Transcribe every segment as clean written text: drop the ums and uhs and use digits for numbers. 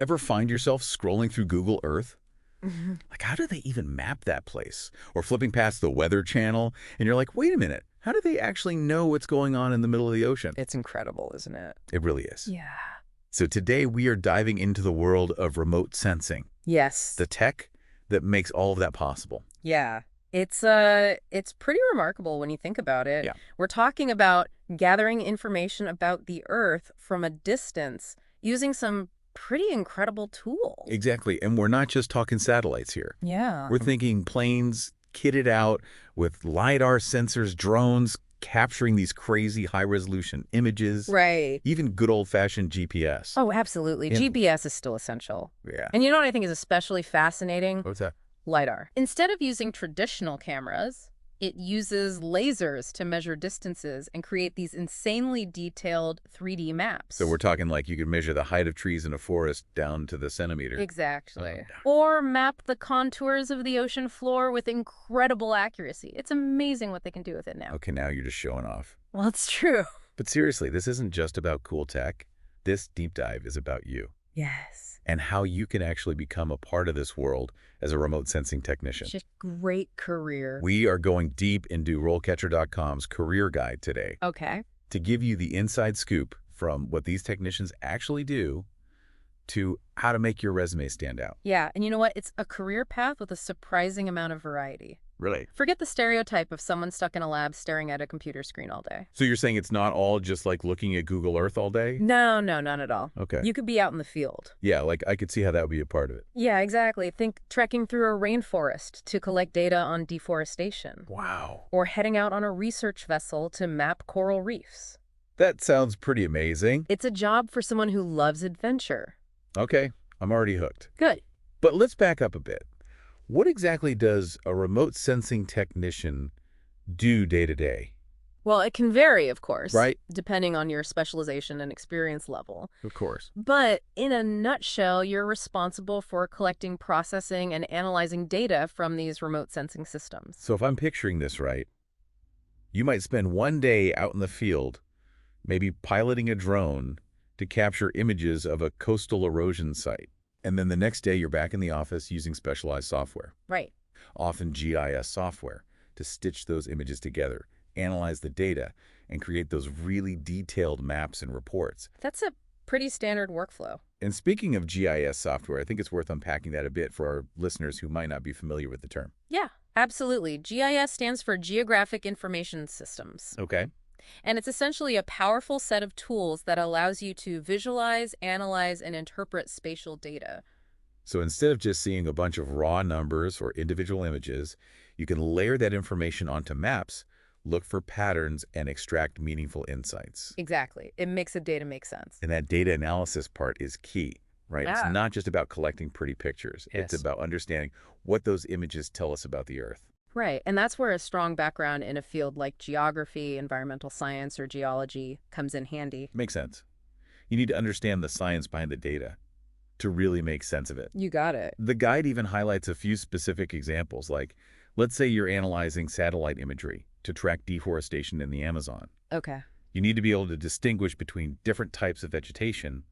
Ever find yourself scrolling through Google Earth? Mhm. Like, how do they even map that place? Or flipping past the Weather Channel, and you're like, wait a minute, how do they actually know what's going on in the middle of the ocean? It's incredible, isn't it? It really is. Yeah. So today we are diving into the world of remote sensing, Yes. the tech that makes all of that possible. Yeah. It's pretty remarkable when you think about it. Yeah. We're talking about gathering information about the Earth from a distance using some pretty incredible tools. Exactly. And we're not just talking satellites here. Yeah. We're thinking planes kitted out with LiDAR sensors, drones, capturing these crazy high-resolution images, Right. even good old-fashioned GPS. Oh, absolutely. And- GPS is still essential. Yeah. And you know what I think is especially fascinating? What's that? LiDAR. Instead of using traditional cameras, it uses lasers to measure distances and create these insanely detailed 3D maps. So we're talking like you could measure the height of trees in a forest down to the centimeter. Exactly. Oh. Or map the contours of the ocean floor with incredible accuracy. It's amazing what they can do with it now. Okay, now you're just showing off. Well, it's true. But seriously, this isn't just about cool tech. This deep dive is about you Yes. and how you can actually become a part of this world as a remote sensing technician. Just great career. We are going deep into RoleCatcher.com's career guide today Okay. to give you the inside scoop from what these technicians actually do to how to make your resume stand out. Yeah, and you know what? It's a career path with a surprising amount of variety. Really? Forget the stereotype of someone stuck in a lab staring at a computer screen all day. So you're saying it's not all just like looking at Google Earth all day? No, not at all. Okay. You could be out in the field. Yeah, like I could see how that would be a part of it. Yeah, exactly. Think trekking through a rainforest to collect data on deforestation. Wow. Or heading out on a research vessel to map coral reefs. That sounds pretty amazing. It's a job for someone who loves adventure. Okay, I'm already hooked. Good. But let's back up a bit. What exactly does a remote sensing technician do day to day? Well, it can vary, of course. Right. Depending on your specialization and experience level. Of course. But in a nutshell, you're responsible for collecting, processing, and analyzing data from these remote sensing systems. So if I'm picturing this right, you might spend one day out in the field, maybe piloting a drone to capture images of a coastal erosion site. And then the next day you're back in the office using specialized software, Right. often GIS software, to stitch those images together, analyze the data, and create those really detailed maps and reports. That's a pretty standard workflow. And speaking of GIS software, I think it's worth unpacking that a bit for our listeners who might not be familiar with the term. Yeah, absolutely. GIS stands for Geographic Information Systems. Okay. And it's essentially a powerful set of tools that allows you to visualize, analyze, and interpret spatial data. So instead of just seeing a bunch of raw numbers or individual images, you can layer that information onto maps, look for patterns, and extract meaningful insights. Exactly. It makes the data make sense. And that data analysis part is key, right? Yeah. It's not just about collecting pretty pictures. Yes. It's about understanding what those images tell us about the Earth. Right. And that's where a strong background in a field like geography, environmental science, or geology comes in handy. Makes sense. You need to understand the science behind the data to really make sense of it. You got it. The guide even highlights a few specific examples, like let's say you're analyzing satellite imagery to track deforestation in the Amazon. Okay. You need to be able to distinguish between different types of vegetation,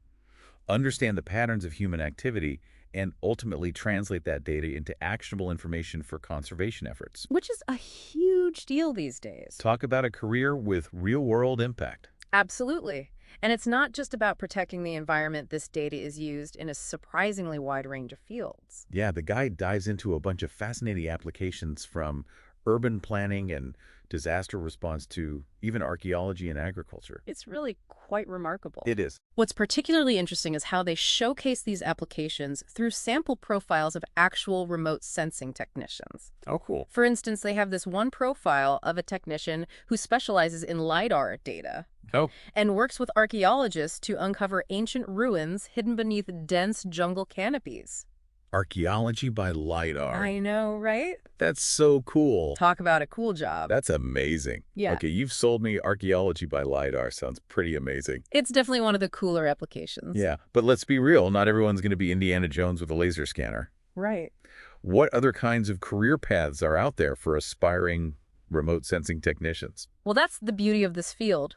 understand the patterns of human activity, and ultimately translate that data into actionable information for conservation efforts. Which is a huge deal these days. Talk about a career with real-world impact. Absolutely. And it's not just about protecting the environment. This data is used in a surprisingly wide range of fields. Yeah, the guide dives into a bunch of fascinating applications from urban planning and disaster response to even archaeology and agriculture. It's really quite remarkable. It is. What's particularly interesting is how they showcase these applications through sample profiles of actual remote sensing technicians. Oh, cool. For instance, they have this one profile of a technician who specializes in LiDAR data Oh. and works with archaeologists to uncover ancient ruins hidden beneath dense jungle canopies. Archaeology by LiDAR. I know, right? That's so cool. Talk about a cool job. That's amazing. Yeah. Okay, you've sold me archaeology by LiDAR. Sounds pretty amazing. It's definitely one of the cooler applications. Yeah, but let's be real. Not everyone's going to be Indiana Jones with a laser scanner. Right. What other kinds of career paths are out there for aspiring remote sensing technicians? Well, that's the beauty of this field.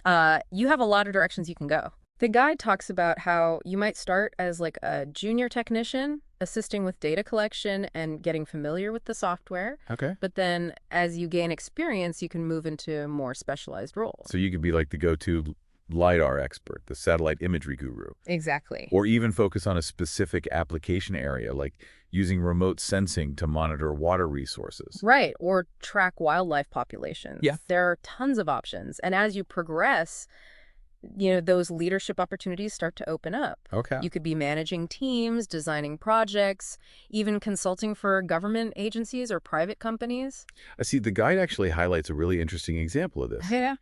You have a lot of directions you can go. The guide talks about how you might start as like a junior technician, assisting with data collection and getting familiar with the software. Okay. But then as you gain experience, you can move into more specialized roles. So you could be like the go-to LiDAR expert, the satellite imagery guru, Exactly. or even focus on a specific application area, like using remote sensing to monitor water resources. Right, or track wildlife populations. Yeah. There are tons of options. And as you progress, those leadership opportunities start to open up. Okay. You could be managing teams, designing projects, even consulting for government agencies or private companies. I see the guide actually highlights a really interesting example of this. Yeah.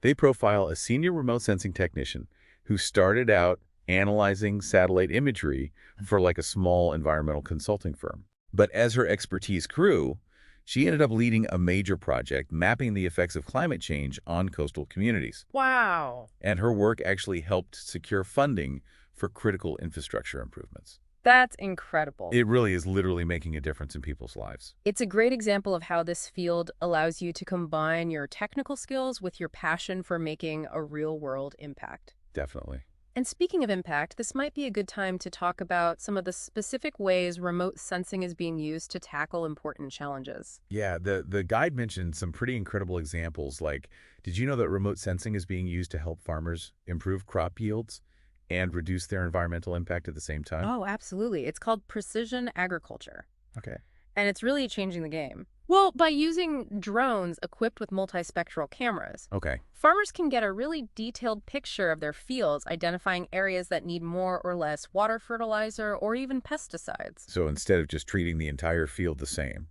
They profile a senior remote sensing technician who started out analyzing satellite imagery for like a small environmental consulting firm. But as her expertise grew, she ended up leading a major project mapping the effects of climate change on coastal communities. Wow. And her work actually helped secure funding for critical infrastructure improvements. That's incredible. It really is literally making a difference in people's lives. It's a great example of how this field allows you to combine your technical skills with your passion for making a real-world impact. Definitely. And speaking of impact, this might be a good time to talk about some of the specific ways remote sensing is being used to tackle important challenges. Yeah, the guide mentioned some pretty incredible examples like, did you know that remote sensing is being used to help farmers improve crop yields and reduce their environmental impact at the same time? Oh, absolutely. It's called precision agriculture, Okay. and it's really changing the game. Well, by using drones equipped with multispectral cameras, Okay. farmers can get a really detailed picture of their fields, identifying areas that need more or less water fertilizer or even pesticides. So instead of just treating the entire field the same,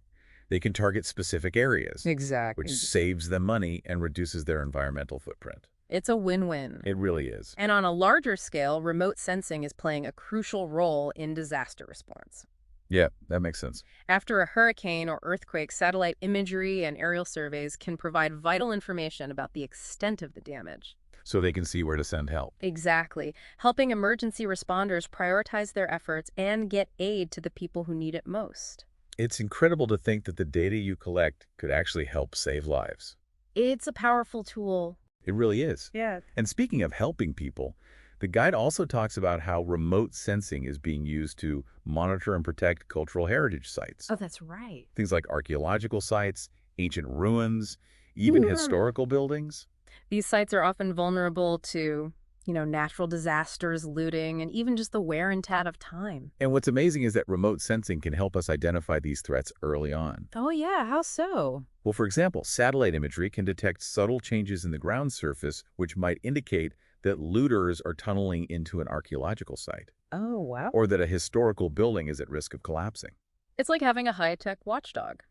they can target specific areas, Exactly. which saves them money and reduces their environmental footprint. It's a win-win. It really is. And on a larger scale, remote sensing is playing a crucial role in disaster response. Yeah, that makes sense. After a hurricane or earthquake, satellite imagery and aerial surveys can provide vital information about the extent of the damage. So they can see where to send help. Exactly, helping emergency responders prioritize their efforts and get aid to the people who need it most. It's incredible to think that the data you collect could actually help save lives. It's a powerful tool. It really is. Yeah. And speaking of helping people, the guide also talks about how remote sensing is being used to monitor and protect cultural heritage sites. Oh, that's right. Things like archaeological sites, ancient ruins, even historical buildings. These sites are often vulnerable to, natural disasters, looting, and even just the wear and tear of time. And what's amazing is that remote sensing can help us identify these threats early on. Oh, yeah. How so? Well, for example, satellite imagery can detect subtle changes in the ground surface, which might indicate that looters are tunneling into an archaeological site, Oh, wow. or that a historical building is at risk of collapsing. It's like having a high-tech watchdog,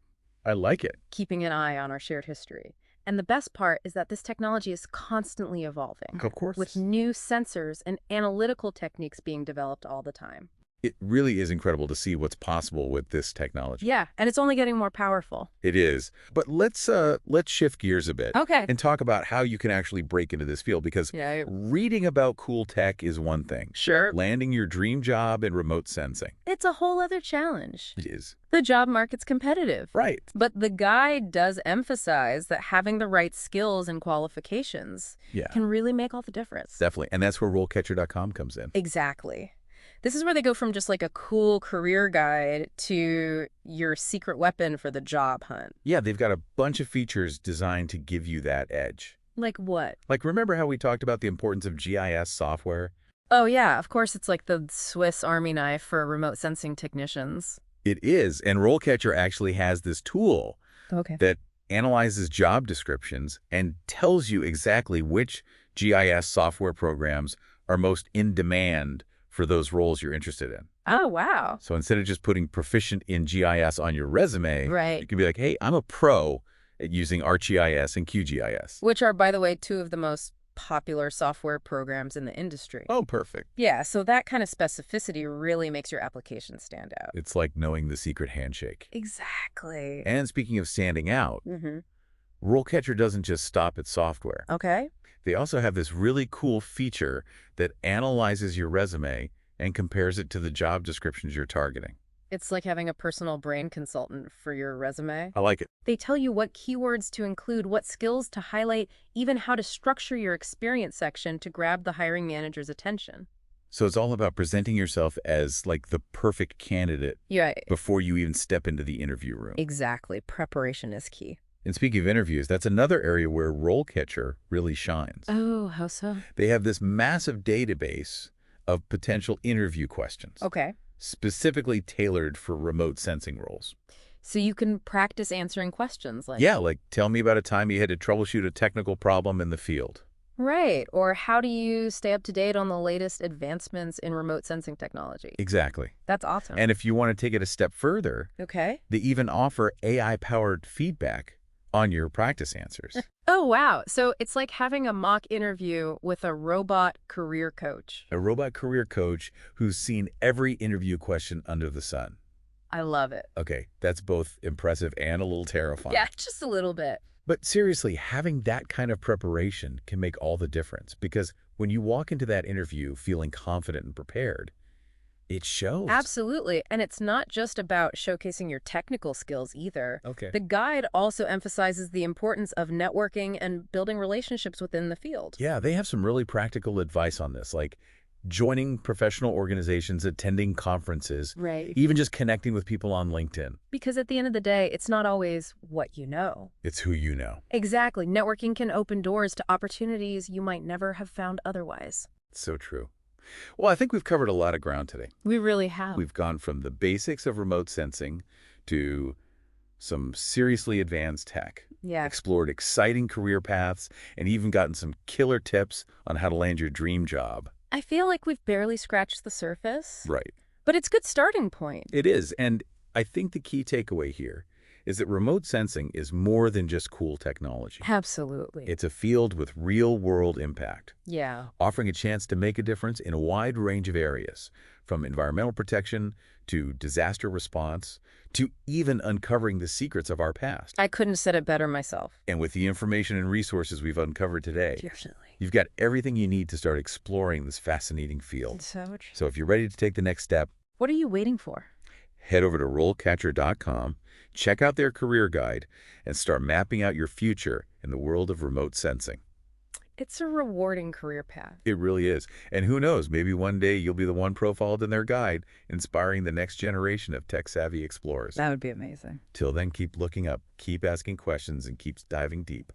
I like it. keeping an eye on our shared history. And the best part is that this technology is constantly evolving, Of course. with new sensors and analytical techniques being developed all the time. It really is incredible to see what's possible with this technology. Yeah, and it's only getting more powerful. It is. But let's shift gears a bit Okay. and talk about how you can actually break into this field, because Yeah. reading about cool tech is one thing. Sure. Landing your dream job in remote sensing. It's a whole other challenge. It is. The job market's competitive. Right. But the guide does emphasize that having the right skills and qualifications Yeah. can really make all the difference. Definitely. And that's where RoleCatcher.com comes in. Exactly. This is where they go from just like a cool career guide to your secret weapon for the job hunt. Yeah, they've got a bunch of features designed to give you that edge. Like what? Like, remember how we talked about the importance of GIS software? Oh, yeah. Of course, it's like the Swiss Army knife for remote sensing technicians. It is. And RoleCatcher actually has this tool Okay. that analyzes job descriptions and tells you exactly which GIS software programs are most in demand for those roles you're interested in. Oh, wow. So instead of just putting proficient in GIS on your resume, Right. you can be like, hey, I'm a pro at using ArcGIS and QGIS. Which are, by the way, two of the most popular software programs in the industry. Oh, perfect. Yeah, so that kind of specificity really makes your application stand out. It's like knowing the secret handshake. Exactly. And speaking of standing out, Mm-hmm. RoleCatcher doesn't just stop at software. Okay. They also have this really cool feature that analyzes your resume and compares it to the job descriptions you're targeting. It's like having a personal brain consultant for your resume. I like it. They tell you what keywords to include, what skills to highlight, even how to structure your experience section to grab the hiring manager's attention. So it's all about presenting yourself as like the perfect candidate Yeah, before you even step into the interview room. exactly. Preparation is key. And speaking of interviews, that's another area where RoleCatcher really shines. Oh, how so? They have this massive database of potential interview questions, Okay. specifically tailored for remote sensing roles. So you can practice answering questions like, Yeah, like tell me about a time you had to troubleshoot a technical problem in the field. right, or how do you stay up to date on the latest advancements in remote sensing technology? Exactly. That's awesome. And if you want to take it a step further, Okay. they even offer AI-powered feedback on your practice answers. Oh, wow. So it's like having a mock interview with a robot career coach. A robot career coach who's seen every interview question under the sun. I love it. Okay, that's both impressive and a little terrifying. Yeah, just a little bit. But seriously, having that kind of preparation can make all the difference because when you walk into that interview feeling confident and prepared, it shows. Absolutely. And it's not just about showcasing your technical skills either. Okay. The guide also emphasizes the importance of networking and building relationships within the field. Yeah, they have some really practical advice on this, like joining professional organizations, attending conferences, Right. even just connecting with people on LinkedIn. Because at the end of the day, it's not always what you know. It's who you know. Exactly. Networking can open doors to opportunities you might never have found otherwise. So true. Well, I think we've covered a lot of ground today. We really have. We've gone from the basics of remote sensing to some seriously advanced tech, Yeah. explored exciting career paths, and even gotten some killer tips on how to land your dream job. I feel like we've barely scratched the surface, Right. but it's a good starting point. It is. And I think the key takeaway here is that remote sensing is more than just cool technology. Absolutely. It's a field with real-world impact, Yeah. offering a chance to make a difference in a wide range of areas, from environmental protection to disaster response to even uncovering the secrets of our past. I couldn't have said it better myself. And with the information and resources we've uncovered today, Definitely. you've got everything you need to start exploring this fascinating field. So true. So if you're ready to take the next step, What are you waiting for? head over to RoleCatcher.com, check out their career guide, and start mapping out your future in the world of remote sensing. It's a rewarding career path. It really is. And who knows, maybe one day you'll be the one profiled in their guide, inspiring the next generation of tech-savvy explorers. That would be amazing. Till then, keep looking up, keep asking questions, and keep diving deep.